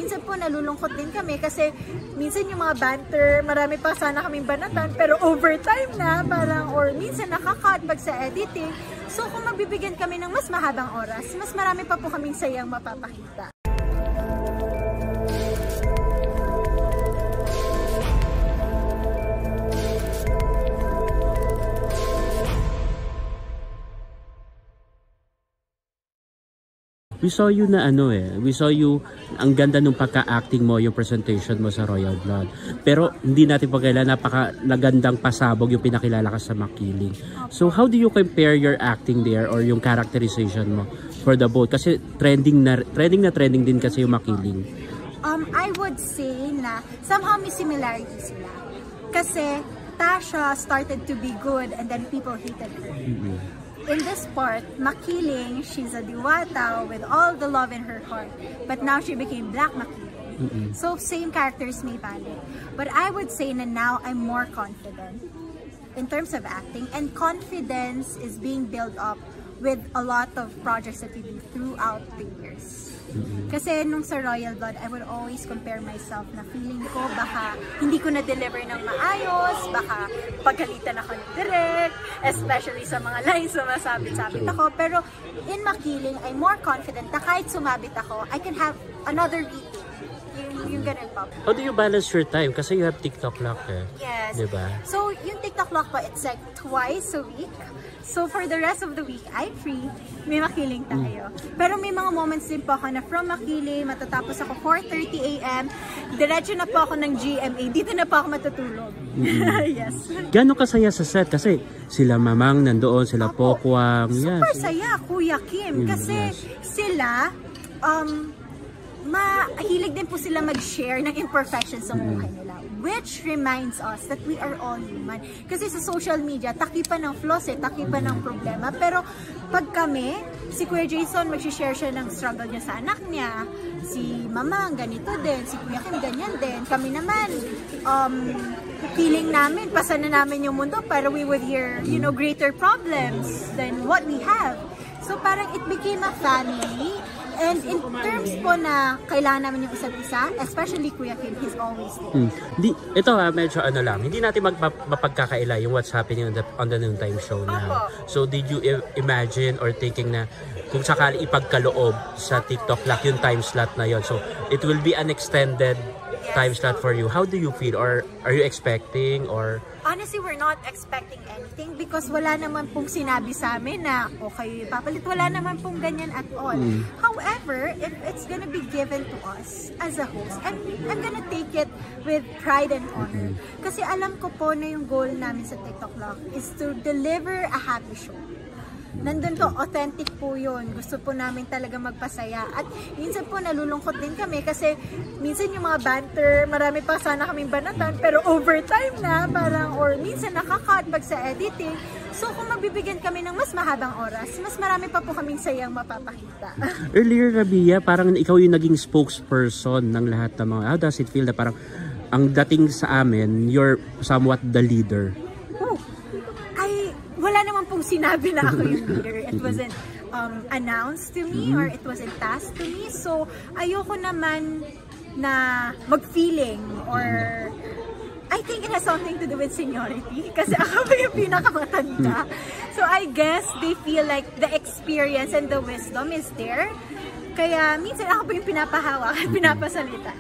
minsan po nalulungkot din kami kasi minsan yung mga banter, marami pa sana kaming banatan, pero overtime na, parang, or minsan nakakat pag sa editing. So kung magbibigyan kami ng mas mahabang oras, mas marami pa po kaming sayang mapapakita. We saw you na we saw you, ang ganda nung pagka-acting mo, yung presentation mo sa Royal Blood. Pero hindi natin pagkailan, napaka-lagandang pasabog yung pinakilala ka sa Makiling. So how do you compare your acting there or yung characterization mo for the boat? Kasi trending din kasi yung Makiling. I would say na somehow may similarities sila. Kasi Tasha started to be good and then people hated her. In this part, Makiling, she's a diwata with all the love in her heart. But now she became Black Makiling. So same characters may balik. But I would say na now I'm more confident in terms of acting. And confidence is being built up with a lot of projects that we do throughout the years. Kasi nung sa Royal Blood, I would always compare myself na feeling ko baka hindi ko na-deliver ng maayos, baka pagalitan ako ni Direk, especially sa mga lines na masabit-sabit ako. Pero in Makiling, I'm more confident na kahit sumabit ako, I can have another reading. Yung ganun pa. How do you balance your time? Kasi you have TikTok Lock Yes. Diba? So, yung TikTok Lock pa, it's like twice a week. So, for the rest of the week, I'm free. May Makiling tayo. Pero may mga moments din po ako na from Makiling, matatapos ako 4:30 AM, diretso na po ako ng GMA. Dito na po ako matutulog. Yes. Gano'ng kasaya sa set? Kasi sila Mamang nandoon, sila Pokwang. Super saya, Kuya Kim. Kasi sila, mahilig din po sila mag-share ng imperfections sa buhay nila. Which reminds us that we are all human. Kasi sa social media, takipan ng flaws takipan ng problema. Pero pag kami, si Kuya Jason, mag-share siya ng struggle niya sa anak niya. Si Mamang, ganito din. Si Kuya Kim, ganyan din. Kami naman, feeling namin, pasan na namin yung mundo para we would hear, greater problems than what we have. So parang it became a family. And in terms po na kailangan namin yung isa't isa, especially Kuya Kim, he's always there. Ito medyo lang, hindi natin mapagkakaila yung what's happening on the noontime show now. So did you imagine or thinking na kung sakali ipagkaloob sa TikTok Lock yung time slot na yon, so it will be an extended time slot for you? How do you feel? Or are you expecting? Or honestly, we're not expecting anything because wala naman pong sinabi sa amin na okay, papalit. Wala naman pong ganyan at all. However, if it's gonna be given to us as a host, I'm gonna take it with pride and honor. Kasi alam ko po na yung goal namin sa TikTok Lock is to deliver a happy show. Nandun po, authentic po yun. Gusto po namin talaga magpasaya. At minsan po nalulungkot din kami kasi minsan yung mga banter, marami pa sana kaming banatan, pero overtime na, parang, or minsan nakakat pag sa editing. So kung magbibigyan kami ng mas mahabang oras, mas marami pa po kaming sayang mapapakita. Earlier, Rabia, parang ikaw yung naging spokesperson ng lahat ng mga, how does it feel na parang ang dating sa amin, you're somewhat the leader? Wala naman pong sinabi na ako yung leader. It wasn't announced to me or it wasn't tasked to me. So, ayoko naman na mag-feeling or I think it has something to do with seniority kasi ako ba yung pinakamatanda. So, I guess they feel like the experience and the wisdom is there. Kaya minsan ako pa yung pinapahawak at pinapasalita.